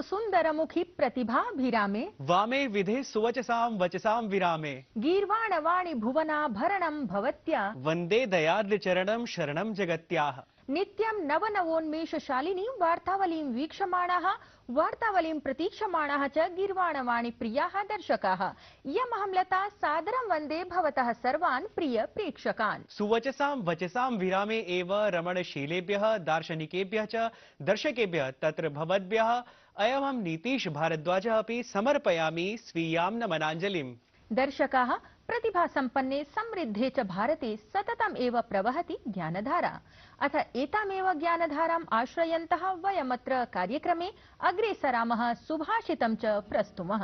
सुंदरमुखी प्रतिभाभिरामे वामे विधे सुवचसां वचसां विरामे गीर्वाणवाणी भुवनाभरणं भवत्या वन्दे दयार्द्रचरणं शरणं जगत्याः। नित्यं नवनवोन्मेषशालिनीं वार्तावलीं वीक्षमाणाः वार्तावलीं प्रतीक्षमाणाः च गीर्वाणवाणी प्रियाः दर्शकाः इयमहं लता सादरं वन्दे भवतः सर्वान् प्रिय प्रेक्षकान्। सुवचसां वचसां विरामे एव रमणशीलेभ्यः दार्शनिकेभ्यः च दर्शकेभ्यः तत्र भवद्भ्यः अयमहं नीतीश भारद्वाजः अपि समर्पयामि स्वीयां नमनाञ्जलिम्। दर्शकाः, प्रतिभासम्पन्ने समृद्धे च भारते सततम् एव प्रवहति ज्ञानधारा। अथ एतामेव ज्ञानधाराम् आश्रयन्तः वयमत्र कार्यक्रमे अग्रेसरामः सुभाषितं च प्रस्तुमः।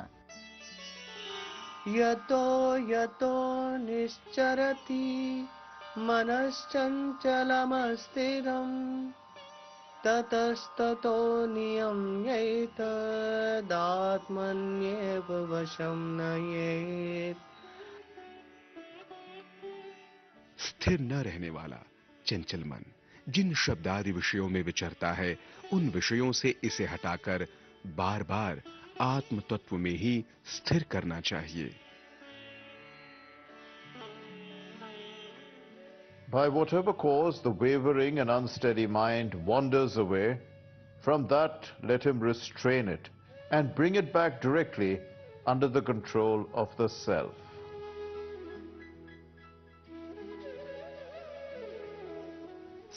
यतो यतो निश्चरति मनश्चञ्चलमस्थिरम् ततस्ततो नियम्यैतदात्मन्येव वशं नयेत्। स्थिर न रहने वाला चंचल मन जिन शब्दादि विषयों में विचरता है, उन विषयों से इसे हटाकर बार बार आत्म तत्व में ही स्थिर करना चाहिए। By whatever cause the wavering and unsteady mind wanders away, from that let him restrain it and bring it back directly under the control of the self.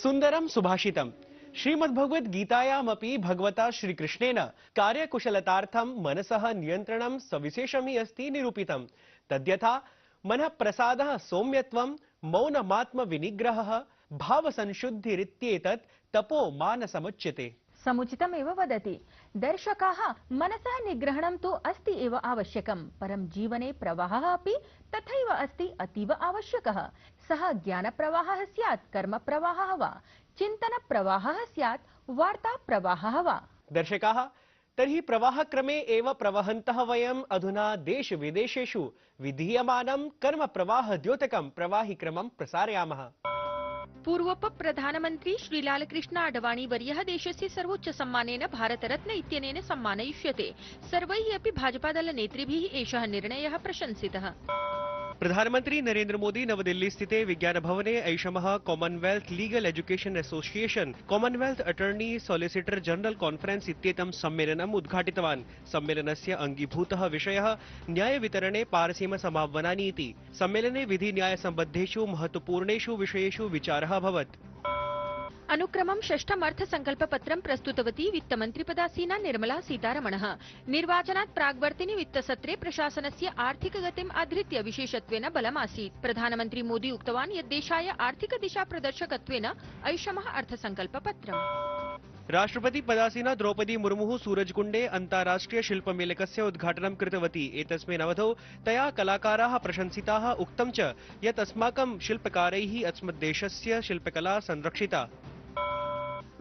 Sundaram Subhashitam. Shrimad Bhagavad गीतायामपि भगवता श्रीकृष्णेन कार्यकुशलतार्थं मनसः नियन्त्रणं सविशेषमी अस्ति निरूपितं। तद्यथा मनः प्रसादः सौम्यत्वं मौनमात्म विनिग्रहः भावसंशुद्धिरित्येतत् तपो मानसमुच्यते। समुचितमेव वदति। दर्शकाः, मनसः निग्रहणं तु अस्ति एव आवश्यकं, परं जीवने प्रवाहः अपि तथैव अस्ति अतीव आवश्यकः। सः ज्ञानप्रवाहः स्यात्, कर्मप्रवाहः वा, चिन्तनप्रवाहः स्यात्, वार्ताप्रवाहः वा। दर्शकाः, तर्हि प्रवाहक्रमे एव प्रवहन्तः वयम् अधुना देश विदेशेषु विधीयमानं कर्मप्रवाह द्योतकं प्रवाहिक्रमं प्रसारयामः। पूर्वोप प्रधानमन्त्री श्री लालकृष्ण अडवाणी वर्यः देशस्य सर्वोच्च सम्मानेन भारतरत्न इत्यनेन सम्मानयिष्यते। सर्वैः अपि भाजपादल नेतृभिः एषः निर्णयः प्रशंसितः। प्रधानमंत्री नरेंद्र मोदी नवदिल्ली स्थिते विज्ञान भवने ऐषमः Commonwealth legal education association Commonwealth attorney solicitor general conference इत्येतं सम्मेलनम् उद्घाटितवान्। सम्मेलनस्य अंगीभूतः विषयः न्यायवितरणे पारसीमसमापनानि इति। सम्मेलने विधि न्याय सम्बद्धेषु महत्वपूर्णेषु विषयेषु विचारः अभवत्। अनुक्रमं षष्ठम् अर्थसङ्कल्पपत्रं प्रस्तुतवती वित्तमन्त्रिपदासीना निर्मला सीतारमणः। निर्वाचनात् प्राग्वर्तिनि वित्तसत्रे प्रशासनस्य आर्थिकगतिम् आधृत्य विशेषत्वेन बलमासीत्। प्रधानमन्त्री मोदी उक्तवान् यत् देशाय आर्थिकदिशाप्रदर्शकत्वेन ऐषमः अर्थसङ्कल्पपत्रम्। राष्ट्रपति पदासीना द्रौपदी मुर्मुः सूरजकुण्डे अन्ताराष्ट्रिय शिल्पमेलकस्य उद्घाटनं कृतवती। एतस्मिन् अवधौ तया कलाकाराः प्रशंसिताः। उक्तं च यत् अस्माकं शिल्पकारैः अस्मद्देशस्य शिल्पकला संरक्षिता।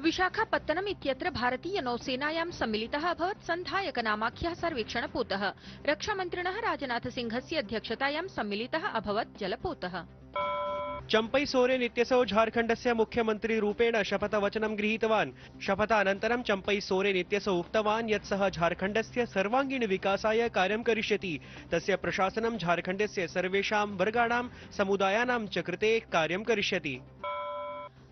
विशाखापत्तनम इत्यत्र भारतीय नौसेनायां सम्मिलितः अभवत् सन्धायकनामाख्यः सर्वेक्षणपोतः। रक्षामन्त्रिणः राजनाथसिंहस्य अध्यक्षतायां सम्मिलितः अभवत् जलपोतः। चम्पै सोरेन इत्यसौ झारखण्डस्य मुख्यमन्त्रीरूपेण शपथवचनं गृहीतवान्। शपथानन्तरं चम्पै सोरेन इत्यसौ उक्तवान् यत् सः झारखण्डस्य सर्वाङ्गीणविकासाय कार्यं करिष्यति। तस्य प्रशासनं झारखण्डस्य सर्वेषां वर्गाणां समुदायानां च कृते कार्यं करिष्यति।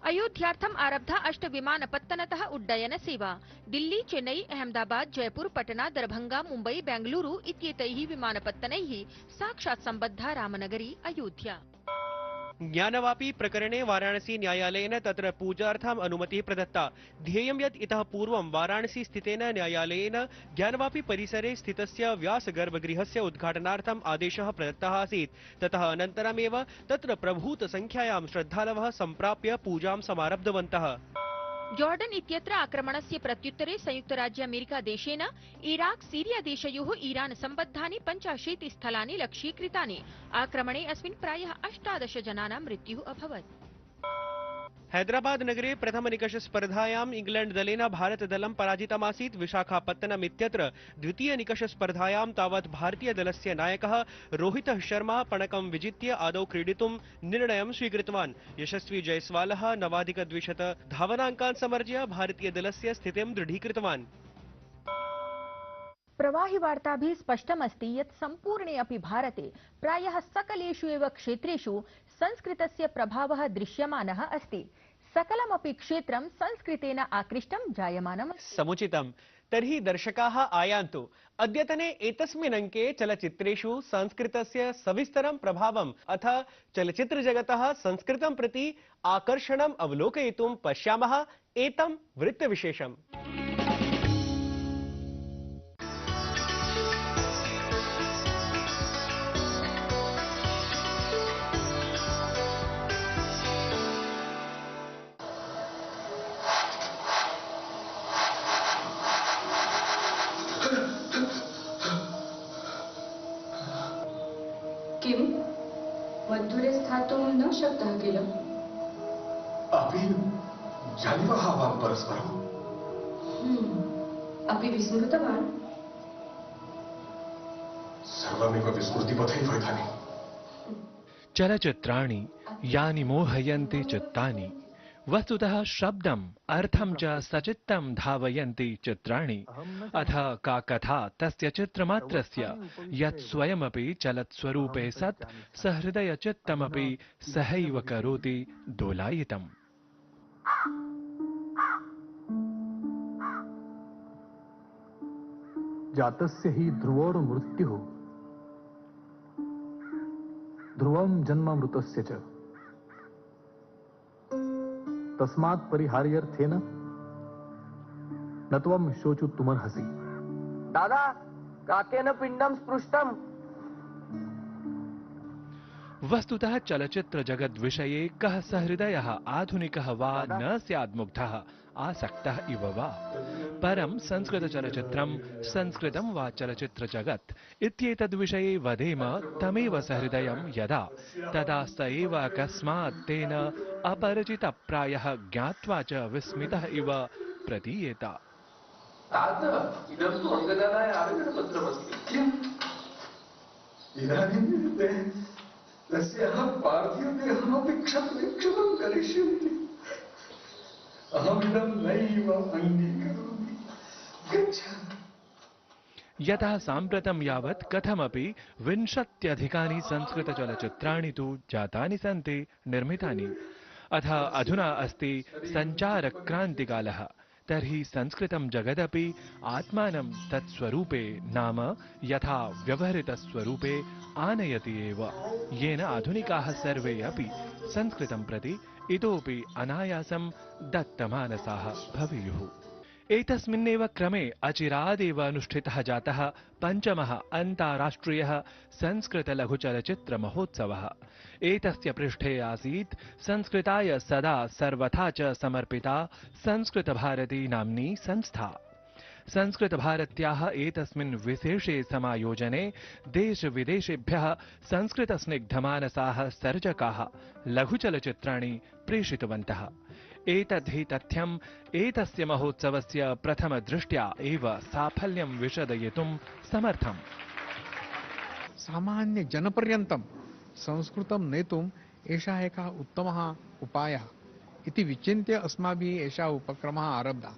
अयोध्यार्थम् आरब्धा 8 विमानपत्तनतः उड्डयन सेवा। दिल्ली, चेन्नई, अहमदाबाद, जयपुर, पटना, दरभंगा, मुम्बई, बेंगलुरु इत्येतैः विमानपत्तनैः साक्षात् सम्बद्धा रामनगरी अयोध्या। ज्ञानवापी प्रकरणे वाराणसी न्यायालयेन तत्र पूजार्थम् अनुमतिः प्रदत्ता। ध्येयं यत् इतः पूर्वं वाराणसी स्थितेन न्यायालयेन ज्ञानवापी परिसरे स्थितस्य व्यासगर्भगृहस्य उद्घाटनार्थम् आदेशः प्रदत्तः आसीत्। ततः अनन्तरमेव तत्र प्रभूतसंख्यायां श्रद्धालवः सम्प्राप्य पूजां समारब्धवन्तः। जॉर्डन इत्यत्र आक्रमणस्य प्रत्युत्तरे संयुक्तराज्य अमेरिका देशेन इराक सीरिया देशयोः ईरान सम्बद्धानि 85 स्थलानि लक्ष्यीकृतानि। आक्रमणे अस्मिन् प्रायः 18 जनानां मृत्युः अभवत्। हैदराबाद नगरे प्रथम निकष स्पर्धायाम् इंग्लैंड दलेन भारत दलं पराजितमासीत्। विशाखापत्तनम इत्यत्र द्वितीय निकष स्पर्धायां तावत् भारतीय दलस्य नायकः रोहितः शर्मा पणकं विजित्य आदौ क्रीडितुं निर्णयं स्वीकृतवान्। यशस्वी जयस्वालः 9,200 धावनाङ्कान् समर्ज्य भारतीय दलस्य स्थितिं दृढीकृतवान्। प्रवाहिवार्ताभिः स्पष्टमस्ति यत् सम्पूर्णे अपि भारते प्रायः सकलेषु एव क्षेत्रेषु संस्कृतस्य प्रभावः दृश्यमानः अस्ति। सकलमपि क्षेत्रं संस्कृतेन आकृष्टं जायमानम्। समुचितम्। तर्हि दर्शकाः आयान्तु अद्यतने एतस्मिन् अङ्के चलच्चित्रेषु संस्कृतस्य सविस्तरं प्रभावम् अथ चलच्चित्रजगतः संस्कृतं प्रति आकर्षणम् अवलोकयितुं पश्यामः एतं वृत्तविशेषम्। किम मधुरे स्थातुं न शक्तः किल? अपि जानीमः वां परस्परम्। अपि विस्मृतवान्? सर्वमेव विस्मृतिपथैव इदानीम्। चलचित्राणि यानि मोहयन्ति चित्तानि वस्तुतः शब्दम् अर्थं च सचित्तं धावयन्ति चित्राणि। अथ का कथा तस्य चित्रमात्रस्य यत् स्वयमपि चलत्स्वरूपे सत् सहृदयचित्तमपि सहैव करोति दोलायितम्। जातस्य हि ध्रुवोर्मृत्युः ध्रुवं जन्म मृतस्य च तस्मात् परिहार्यर्थेन न त्वं शोचितुमर्हसि। दादा काकेन पिण्डं स्पृष्टम्। वस्तुतः चलचित्र जगद् विषये कः सहृदयः आधुनिकः वा न स्याद्मुग्धः आसक्तः इव वा। परं संस्कृत चलचित्रं संस्कृतं वा चलचित्र जगत् इत्येतद् विषये वदेम तमेव सहृदयं यदा तदा स एव अकस्मात् तेन अपरिचितप्रायः ज्ञात्वा च विस्मितः इव प्रतीयेत। इदं तु अङ्गदानाय आवेदनपत्रमस्ति। इदानीं तस्याः पार्थिवदेहमपि क्षतं करिष्यन्ति। अहमिदं नैव अङ्गीकरोमि। गच्छ। यतः साम्प्रतं यावत् कथमपि 20 संस्कृतचलचित्राणि तु जातानि सन्ति निर्मितानि। अथ अधुना अस्ति सञ्चारक्रान्तिकालः। तर्हि संस्कृतं जगदपि आत्मानं तत्स्वरूपे नाम यथा व्यवहृतस्वरूपे आनयति एव, येन आधुनिकाः सर्वे अपि संस्कृतं प्रति इतोपि अनायासं दत्तमानसाः भवेयुः। एतस्मिन्नेव क्रमे अचिरादेव अनुष्ठितः जातः पञ्चमः अन्ताराष्ट्रियः संस्कृतलघुचलचित्रमहोत्सवः। एतस्य पृष्ठे आसीत् संस्कृताय सदा सर्वथा च समर्पिता संस्कृतभारती नाम्नी संस्था। संस्कृतभारत्याः एतस्मिन् विशेषे समायोजने देशविदेशेभ्यः संस्कृतस्निग्धमानसाः सर्जकाः लघुचलचित्राणि प्रेषितवन्तः। एतद्धि तथ्यम् एतस्य महोत्सवस्य प्रथमदृष्ट्या एव साफल्यं विशदयितुं समर्थम्। सामान्य जनपर्यन्तं संस्कृतं नेतुम् एषः एकः उत्तमः उपायः इति विचिन्त्य अस्माभिः एषः उपक्रमः आरब्धः।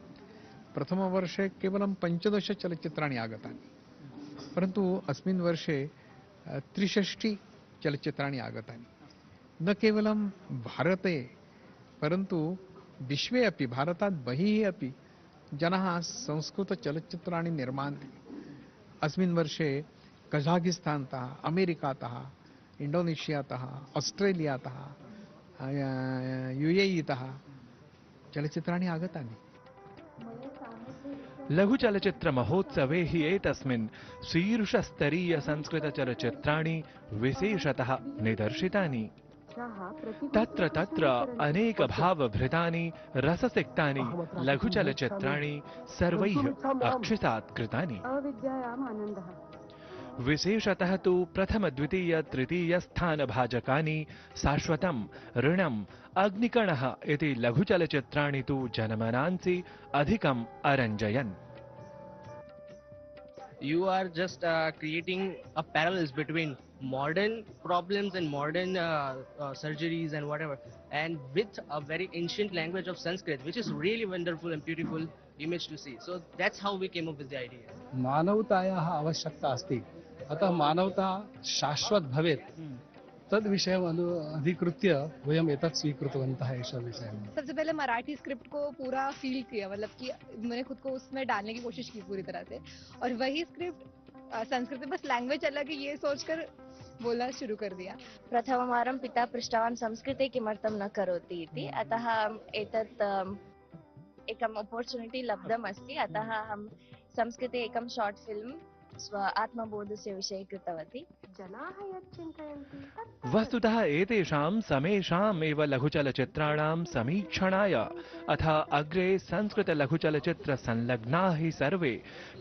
प्रथमवर्षे केवलं 15 चलच्चित्राणि आगतानि, परन्तु अस्मिन् वर्षे 63 चलच्चित्राणि आगतानि। न केवलं भारते परन्तु विश्वे अपि भारतात् बहिः अपि जनाः संस्कृतचलच्चित्राणि निर्मान्ति। अस्मिन् वर्षे कझाकिस्तानतः, अमेरिकातः, इण्डोनेशियातः, ऑस्ट्रेलियातः, UAE-तः चलच्चित्राणि आगतानि। लघुचलचित्रमहोत्सवे हि एतस्मिन् शीर्षस्तरीय संस्कृतचलचित्राणि विशेषतः निदर्शितानि। तत्र तत्र अनेक भावभृतानि रससिक्तानि लघुचलचित्राणि सर्वैः अक्षिसात् कृतानि। विशेषतः तु प्रथम द्वितीय तृतीय स्थानभाजकानि शाश्वतं ऋणम् अग्निकणः इति लघुचलचित्राणि तु जनमनांसि अधिकम् अरञ्जयन्। You are just creating a parallels between modern problems and modern surgeries and whatever, and with a very ancient language of Sanskrit, which is really wonderful and beautiful image to see. So that's how we came up with the idea. मानवतायाः आवश्यकता अस्ति, अतः मानवता शाश्वत भवेत् तद विषयम् अधिकृत्य वयम् एतत् स्वीकृतवन्तः एषः विषयः। सबसे पहले मराठी स्क्रिप्ट को पूरा फील किया, मतलब कि मैंने खुद को उसमें डालने की कोशिश की पूरी तरह से, और वही स्क्रिप्ट संस्कृत में बस लैंग्वेज अलग है ये सोचकर बोलना शुरू कर दिया। प्रथमवारं पिता पृष्टवान् संस्कृते किमर्थं न करोति इति, अतः एतत् एकम् अपॉर्चुनिटी लब्धम् अस्ति, अतः अहं संस्कृते एकं शॉर्ट फिल्म स्व आत्मबोधस्य विषये कृतवती। जनाः यत् चिन्तयन्ति वस्तुतः एतेषां समेषाम् एव लघुचलचित्राणां समीक्षणाय अथ अग्रे संस्कृत लघुचलचित्र संलग्नाः हि सर्वे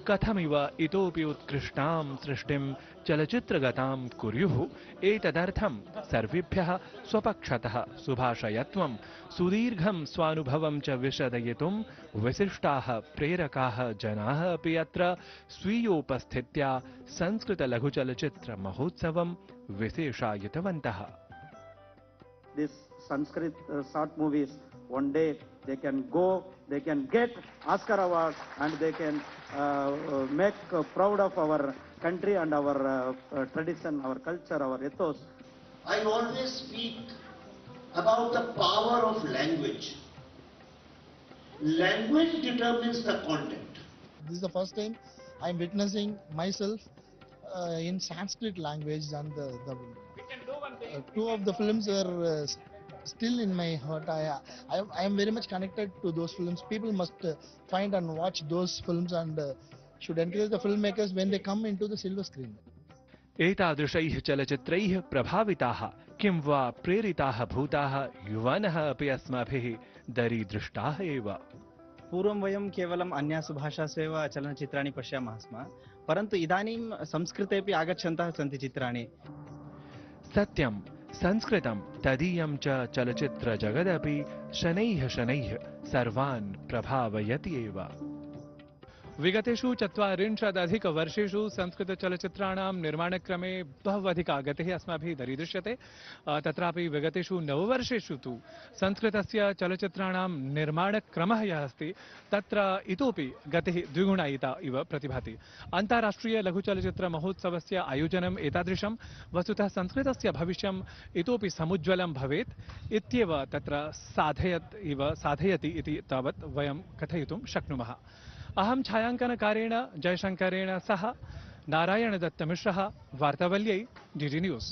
कथमिव इतोपि उत्कृष्टां सृष्टिं चलचित्रगतां कुर्युः एतदर्थं सर्वेभ्यः स्वपक्षतः सुभाषयत्वं सुदीर्घं स्वानुभवं च विशदयितुं विशिष्टाः प्रेरकाः जनाः अपि अत्र स्वीयोपस्थित्या Sanskrit लघुचलचित्र महोत्सवं विशेषायितवन्तः। This Sanskrit short movies, one day they can go, they can get Oscar award, and they can make proud of our country and our tradition, our culture, our ethos. I always speak about the power of language. Language determines the content. This is the first time I am witnessing myself in Sanskrit language, and two of the films are still in my heart. I am very much connected to those films. People must find and watch those films, and should encourage the filmmakers when they come into the silver screen. एतादृशैः चलचित्रैः प्रभाविताः किं वा प्रेरिताः भूताः युवानः अपि अस्माभिः दरीदृष्टाः एव। पूर्वं वयं केवलम् अन्यासु भाषासु एव चलनचित्राणि पश्यामः स्म, परन्तु इदानीं संस्कृतेपि आगच्छन्तः सन्ति चित्राणि। सत्यं संस्कृतं तदीयं च चलचित्रजगदपि शनैः शनैः सर्वान् प्रभावयति एव। विगतेषु 40 वर्षेषु संस्कृत चलचित्राणां निर्माणक्रमे बहवधिका गतिः अस्माभिः दरीदृश्यते। तत्रापि विगतेषु 9 वर्षेषु तु संस्कृतस्य चलचित्राणां निर्माणक्रमः यः अस्ति तत्र इतोपि गतिः द्विगुणायिता इव प्रतिभाति। अन्ताराष्ट्रिय लघुचलचित्र महोत्सवस्य आयोजनम् एतादृशं वस्तुतः संस्कृतस्य भविष्यम् इतोपि समुज्ज्वलं भवेत् इत्येव तत्र साधयति इति तावत् वयं कथयितुं शक्नुमः। अहं छायांकनकारेण जयशंकरेण सह नारायणदत्तमिश्रः, वार्तावल्यै डीडी न्यूज़।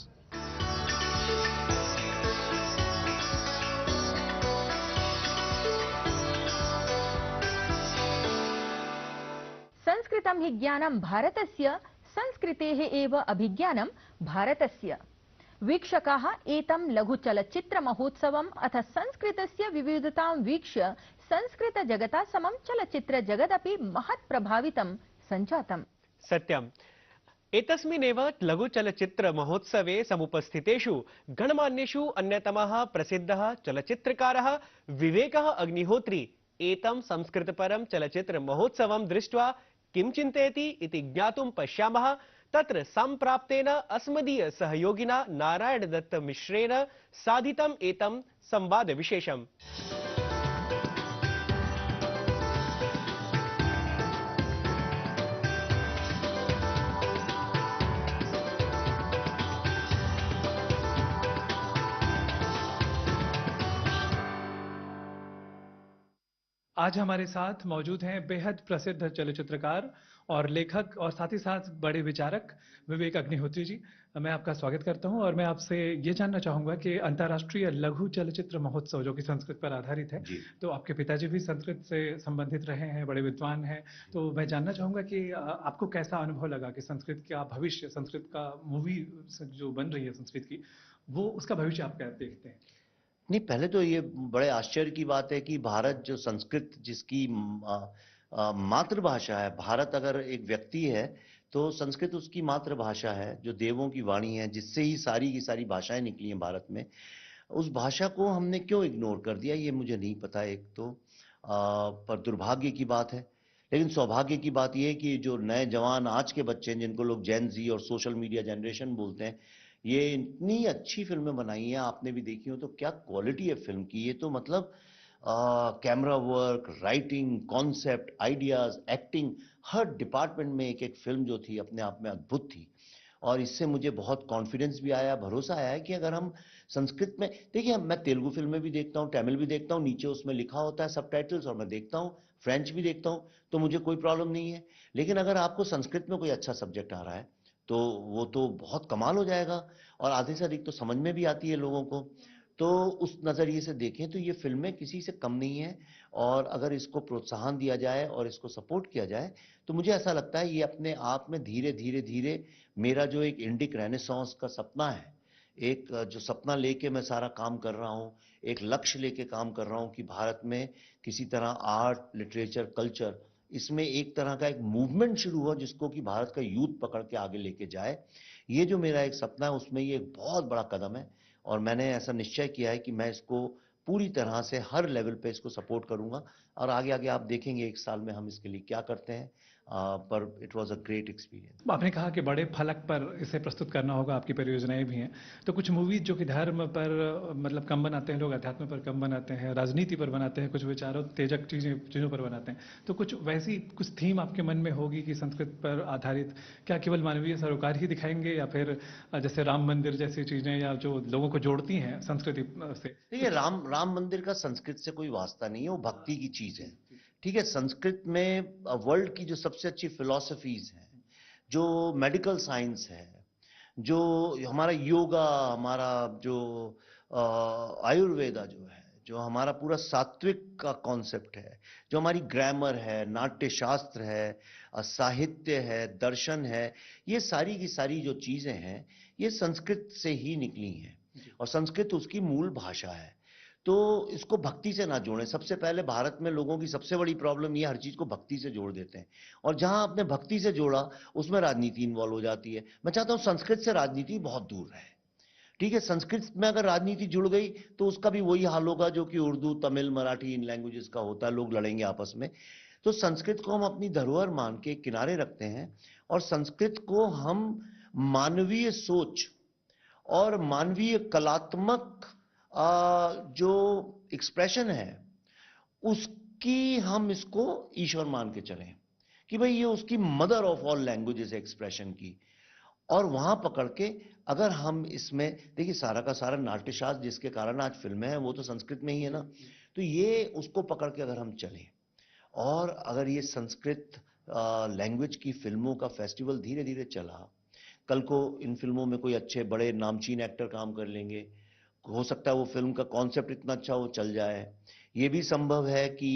संस्कृतं हि ज्ञानं भारतस्य, संस्कृतेः एव अभिज्ञानं भारतस्य। वीक्षकाः एतं लघुचलचित्रमहोत्सवम् अथ संस्कृतस्य विविधतां वीक्ष्य संस्कृत जगता समं चलचित्र जगदपि महत् प्रभावितं सञ्जातम्। सत्यम्। एतस्मिन्नेव लघुचलचित्र महोत्सवे समुपस्थितेषु गणमान्येषु अन्यतमः प्रसिद्धः चलचित्रकारः विवेकः अग्निहोत्री एतं संस्कृतपरं चलचित्र महोत्सवं दृष्ट्वा किं चिन्तयति इति ज्ञातुं पश्यामः। तत्र सम्प्राप्तेन अस्मदीय सहयोगिना नारायणदत्त मिश्रेण साधितम् एतं संवादविशेषम्। आज हमारे साथ मौजूद हैं बेहद प्रसिद्ध चलचित्रकार और लेखक और साथ ही साथ बड़े विचारक विवेक अग्निहोत्री जी। मैं आपका स्वागत करता हूं और मैं आपसे ये जानना चाहूंगा कि अंतर्राष्ट्रीय लघु चलचित्र महोत्सव जो कि संस्कृत पर आधारित है, तो आपके पिताजी भी संस्कृत से संबंधित रहे हैं, बड़े विद्वान हैं, तो मैं जानना चाहूंगा कि आपको कैसा अनुभव लगा कि संस्कृत का भविष्य, संस्कृत का मूवी जो बन रही है संस्कृत की, वो उसका भविष्य आप क्या देखते हैं? नहीं, पहले तो ये बड़े आश्चर्य की बात है कि भारत जो संस्कृत जिसकी मातृभाषा है, भारत अगर एक व्यक्ति है तो संस्कृत उसकी मातृभाषा है, जो देवों की वाणी है, जिससे ही सारी की सारी भाषाएं निकली हैं भारत में। उस भाषा को हमने क्यों इग्नोर कर दिया ये मुझे नहीं पता। एक तो पर दुर्भाग्य की बात है, लेकिन सौभाग्य की बात यह है कि जो नए जवान आज के बच्चे हैं, जिनको लोग जेन जी और सोशल मीडिया जनरेशन बोलते हैं, ये इतनी अच्छी फिल्में बनाई हैं, आपने भी देखी हो तो क्या क्वालिटी है फिल्म की। ये तो मतलब camera work, writing, concept, ideas, acting, हर डिपार्टमेंट में एक एक फिल्म जो थी अपने आप में अद्भुत थी। और इससे मुझे बहुत कॉन्फिडेंस भी आया, भरोसा आया है कि अगर हम संस्कृत में, देखिए मैं तेलुगु फिल्में भी देखता हूँ, तमिल भी देखता हूँ, नीचे उसमें लिखा होता है सबटाइटल्स, और मैं देखता हूँ, फ्रेंच भी देखता हूँ, तो मुझे कोई प्रॉब्लम नहीं है। लेकिन अगर आपको संस्कृत में कोई अच्छा सब्जेक्ट आ रहा है तो वो तो बहुत कमाल हो जाएगा, और आधे से अधिक तो समझ में भी आती है लोगों को। तो उस नज़रिए से देखें तो ये फिल्में किसी से कम नहीं है, और अगर इसको प्रोत्साहन दिया जाए और इसको सपोर्ट किया जाए तो मुझे ऐसा लगता है ये अपने आप में धीरे धीरे धीरे मेरा जो एक इंडिक रेनेसांस का सपना है, एक जो सपना लेके मैं सारा काम कर रहा हूँ, एक लक्ष्य लेके काम कर रहा हूँ कि भारत में किसी तरह आर्ट, लिटरेचर, कल्चर, इसमें एक तरह का एक मूवमेंट शुरू हुआ जिसको कि भारत का यूथ पकड़ के आगे लेके जाए। ये जो मेरा एक सपना है उसमें ये एक बहुत बड़ा कदम है, और मैंने ऐसा निश्चय किया है कि मैं इसको पूरी तरह से हर लेवल पे इसको सपोर्ट करूंगा, और आगे आगे आप देखेंगे एक साल में हम इसके लिए क्या करते हैं। पर it was a great experience. आपने कहा कि बड़े फलक पर इसे प्रस्तुत करना होगा, आपकी परियोजनाएं भी हैं, तो कुछ मूवीज जो कि धर्म पर मतलब कम बनाते हैं लोग, अध्यात्म पर कम बनाते हैं, राजनीति पर बनाते हैं, कुछ विचारों तेजक चीज़ों पर बनाते हैं, तो कुछ वैसी कुछ थीम आपके मन में होगी कि संस्कृत पर आधारित, क्या केवल मानवीय सरोकार ही दिखाएंगे, या फिर जैसे राम मंदिर जैसी चीज़ें, या जो लोगों को जोड़ती हैं संस्कृति से? देखिए, राम मंदिर का संस्कृत से कोई वास्ता नहीं है, वो भक्ति की चीज है। ठीक है, संस्कृत में वर्ल्ड की जो सबसे अच्छी फिलॉसफीज हैं, जो मेडिकल साइंस है, जो हमारा योगा, हमारा जो आयुर्वेदा जो है, जो हमारा पूरा सात्विक का कॉन्सेप्ट है, जो हमारी ग्रामर है, नाट्य शास्त्र है, साहित्य है, दर्शन है, ये सारी की सारी जो चीजें हैं ये संस्कृत से ही निकली हैं, और संस्कृत उसकी मूल भाषा है। तो इसको भक्ति से ना जोड़ें। सबसे पहले भारत में लोगों की सबसे बड़ी प्रॉब्लम ये हर चीज को भक्ति से जोड़ देते हैं, और जहां आपने भक्ति से जोड़ा उसमें राजनीति इन्वॉल्व हो जाती है। मैं चाहता हूं संस्कृत से राजनीति बहुत दूर रहे। ठीक है, संस्कृत में अगर राजनीति जुड़ गई तो उसका भी वही हाल होगा जो कि उर्दू, तमिल, मराठी, इन लैंग्वेजेस का होता है, लोग लड़ेंगे आपस में। तो संस्कृत को हम अपनी धरोहर मान के किनारे रखते हैं, और संस्कृत को हम मानवीय सोच और मानवीय कलात्मक जो एक्सप्रेशन है उसकी हम इसको ईश्वर मान के चलें कि भाई ये उसकी mother of all languages expression की, और वहां पकड़ के अगर हम इसमें देखिए सारा का सारा नाट्यशास्त्र जिसके कारण आज फिल्में हैं वो तो संस्कृत में ही है ना, तो ये उसको पकड़ के अगर हम चलें, और अगर ये संस्कृत लैंग्वेज की फिल्मों का फेस्टिवल धीरे धीरे चला, कल को इन फिल्मों में कोई अच्छे बड़े नामचीन एक्टर काम कर लेंगे, हो सकता है वो फिल्म का कॉन्सेप्ट इतना अच्छा हो चल जाए। ये भी संभव है कि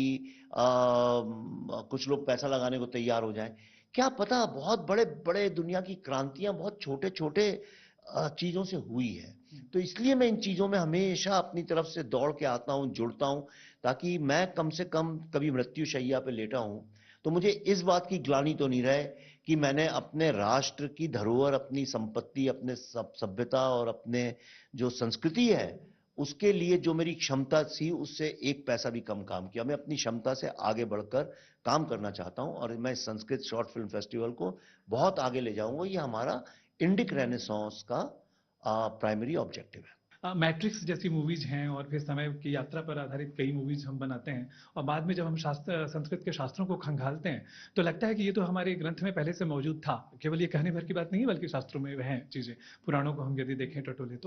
कुछ लोग पैसा लगाने को तैयार हो जाएं, क्या पता। बहुत बड़े बड़े दुनिया की क्रांतियां बहुत छोटे छोटे चीजों से हुई है। तो इसलिए मैं इन चीजों में हमेशा अपनी तरफ से दौड़ के आता हूं, जुड़ता हूं, ताकि मैं कम से कम कभी मृत्यु शैया पे लेटा हूं तो मुझे इस बात की ग्लानि तो नहीं रहे कि मैंने अपने राष्ट्र की धरोहर, अपनी संपत्ति, अपने सभ्यता और अपने जो संस्कृति है उसके लिए जो मेरी क्षमता थी उससे एक पैसा भी कम काम किया। मैं अपनी क्षमता से आगे बढ़कर काम करना चाहता हूं, और मैं संस्कृत शॉर्ट फिल्म फेस्टिवल को बहुत आगे ले जाऊंगा। ये हमारा इंडिक रेनेसांस का प्राइमरी ऑब्जेक्टिव है। मैट्रिक्स जैसी मूवीज हैं, और फिर समय की यात्रा पर आधारित कई मूवीज हम बनाते हैं, और बाद में जब हम संस्कृत के शास्त्रों को खंगालते हैं तो लगता है कि ये तो हमारे ग्रंथ में पहले से मौजूद था। केवल ये कहने भर की बात नहीं है, बल्कि शास्त्रों में वह चीज़ें, पुराणों को हम यदि देखें टटोले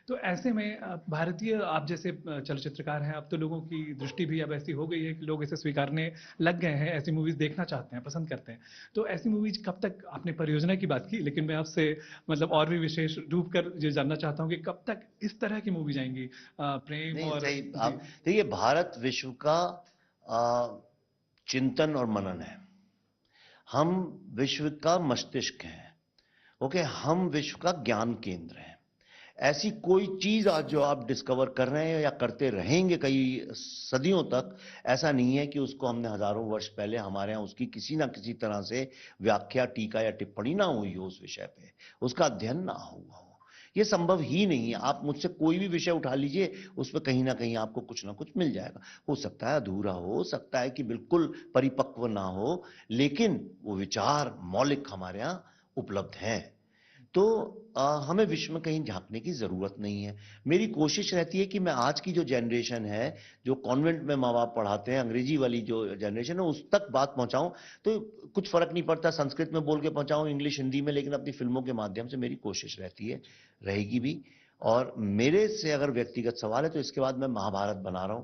तो ऐसे में भारतीय, आप जैसे चलचित्रकार हैं, अब तो लोगों की दृष्टि भी अब ऐसी हो गई है कि लोग इसे स्वीकारने लग गए हैं, ऐसी मूवीज देखना चाहते हैं, पसंद करते हैं। तो ऐसी मूवीज कब तक, आपने परियोजना की बात की, लेकिन मैं आपसे मतलब और भी विशेष डूब कर ये जानना चाहता हूँ कि कब तक इस तरह की मूवी जाएंगी, प्रेम और देखिए भारत विश्व का चिंतन और मनन है, हम विश्व का मस्तिष्क हैं, ओके, हम विश्व का ज्ञान केंद्र हैं। ऐसी कोई चीज आज जो आप डिस्कवर कर रहे हैं या करते रहेंगे कई सदियों तक, ऐसा नहीं है कि उसको हमने हजारों वर्ष पहले हमारे यहाँ उसकी किसी ना किसी तरह से व्याख्या, टीका या टिप्पणी ना हुई हो उस विषय पे, उसका अध्ययन ना हुआ हो। ये संभव ही नहीं है। आप मुझसे कोई भी विषय उठा लीजिए, उस पर कहीं ना कहीं आपको कुछ ना कुछ मिल जाएगा। हो सकता है अधूरा हो सकता है कि बिल्कुल परिपक्व ना हो, लेकिन वो विचार मौलिक हमारे यहाँ उपलब्ध हैं। तो हमें विश्व में कहीं झांकने की जरूरत नहीं है। मेरी कोशिश रहती है कि मैं आज की जो जनरेशन है, जो कॉन्वेंट में माँ बाप पढ़ाते हैं, अंग्रेजी वाली जो जनरेशन है, उस तक बात पहुंचाऊं। तो कुछ फर्क नहीं पड़ता संस्कृत में बोल के पहुंचाऊं, इंग्लिश, हिंदी में, लेकिन अपनी फिल्मों के माध्यम से मेरी कोशिश रहती है, रहेगी भी। और मेरे से अगर व्यक्तिगत सवाल है तो इसके बाद मैं महाभारत बना रहा हूं।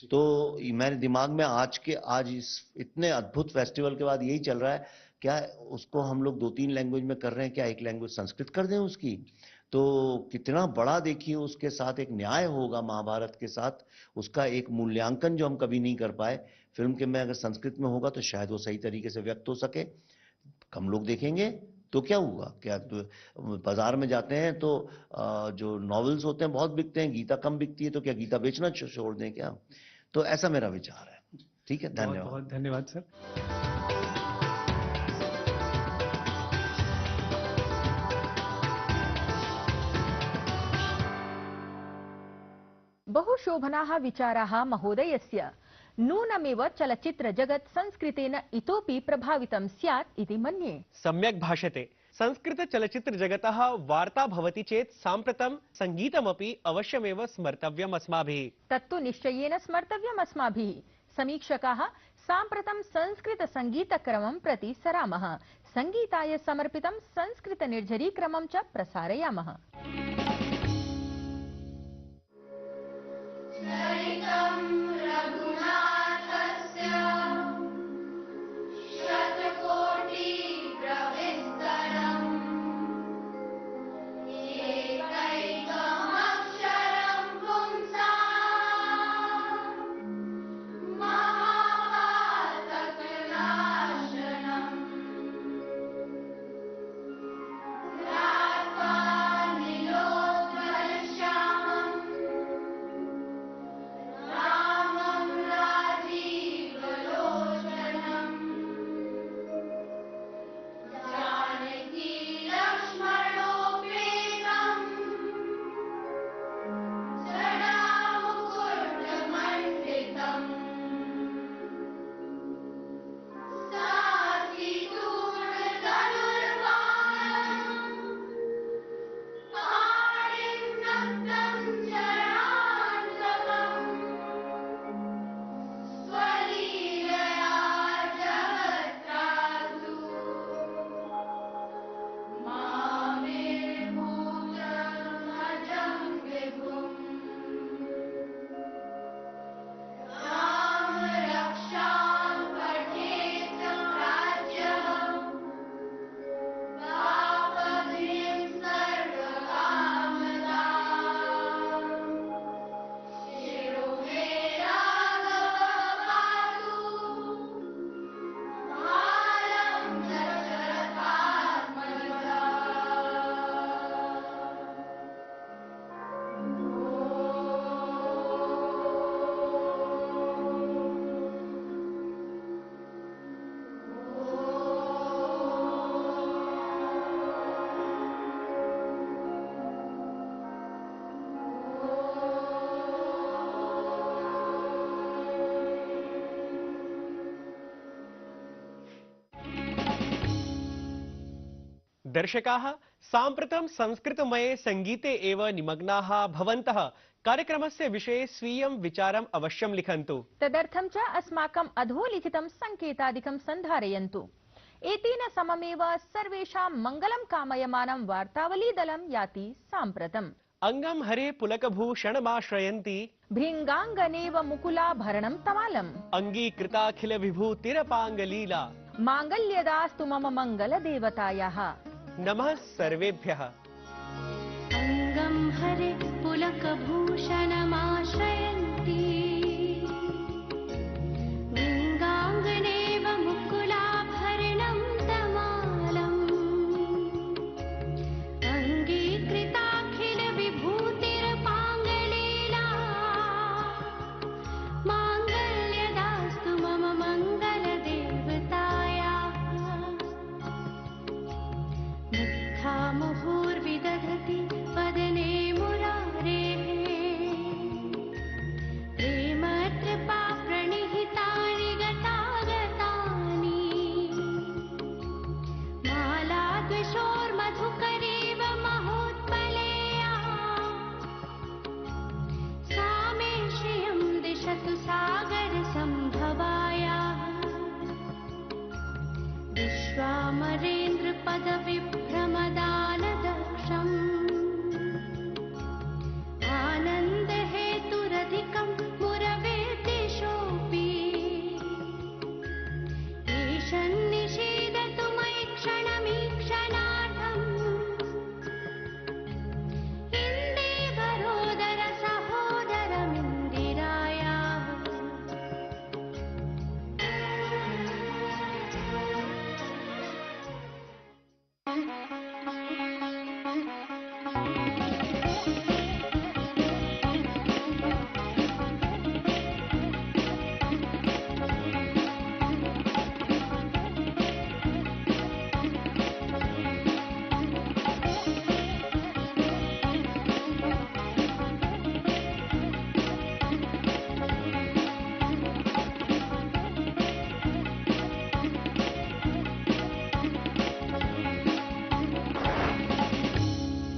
तो मेरे दिमाग में आज इस इतने अद्भुत फेस्टिवल के बाद यही चल रहा है, क्या उसको हम लोग 2-3 लैंग्वेज में कर रहे हैं, क्या एक लैंग्वेज संस्कृत कर दें उसकी? तो कितना बड़ा देखिए उसके साथ एक न्याय होगा महाभारत के साथ, उसका एक मूल्यांकन जो हम कभी नहीं कर पाए फिल्म के में, अगर संस्कृत में होगा तो शायद वो सही तरीके से व्यक्त हो सके। कम लोग देखेंगे तो क्या हुआ? क्या बाजार में जाते हैं तो जो नॉवेल्स होते हैं बहुत बिकते हैं, गीता कम बिकती है, तो क्या गीता बेचना छोड़ दें क्या? तो ऐसा मेरा विचार है। ठीक है, धन्यवाद। बहुत धन्यवाद सर। बहुशोभनाः विचाराः महोदयस्य। नूनमेव चलच्चित्र जगत् संस्कृतेन इतोपि प्रभावितं स्यात् इति मन्ये। सम्यक् भाषते। संस्कृत चलच्चित्र जगतः वार्ता भवति चेत् साम्प्रतं संगीतमपि अवश्यमेव स्मर्तव्यम् अस्माभिः। तत्तु निश्चयेन स्मर्तव्यम् अस्माभिः। समीक्षकाः साम्प्रतं संस्कृत संगीतक्रमं प्रति सरामः। संगीताय समर्पितं संस्कृत निर्झरीक्रमं च प्रसारयामः। दर्शकाः साम्प्रतं संस्कृतमये संगीते एव निमग्नाः भवन्तः कार्यक्रमस्य विषये स्वीयं विचारम् अवश्यं लिखन्तु। तदर्थं च अस्माकम् अधोलिखितं संकेतादिकं सन्धारयन्तु। एतेन सममेव सर्वेषां मङ्गलं कामयमानं वार्तावलीदलं याति साम्प्रतम्। अंगम हरे पुलकभूषणमाश्रयन्ति भृङ्गाङ्गनेव मुकुलाभरणं तमालम्। अङ्गीकृताखिल विभूतिरपाङ्गलीला माङ्गल्यदास्तु मम मङ्गलदेवतायाः। नमः सर्वेभ्यः। अंगम हरे पुलकभूषणमाश्रयन्ति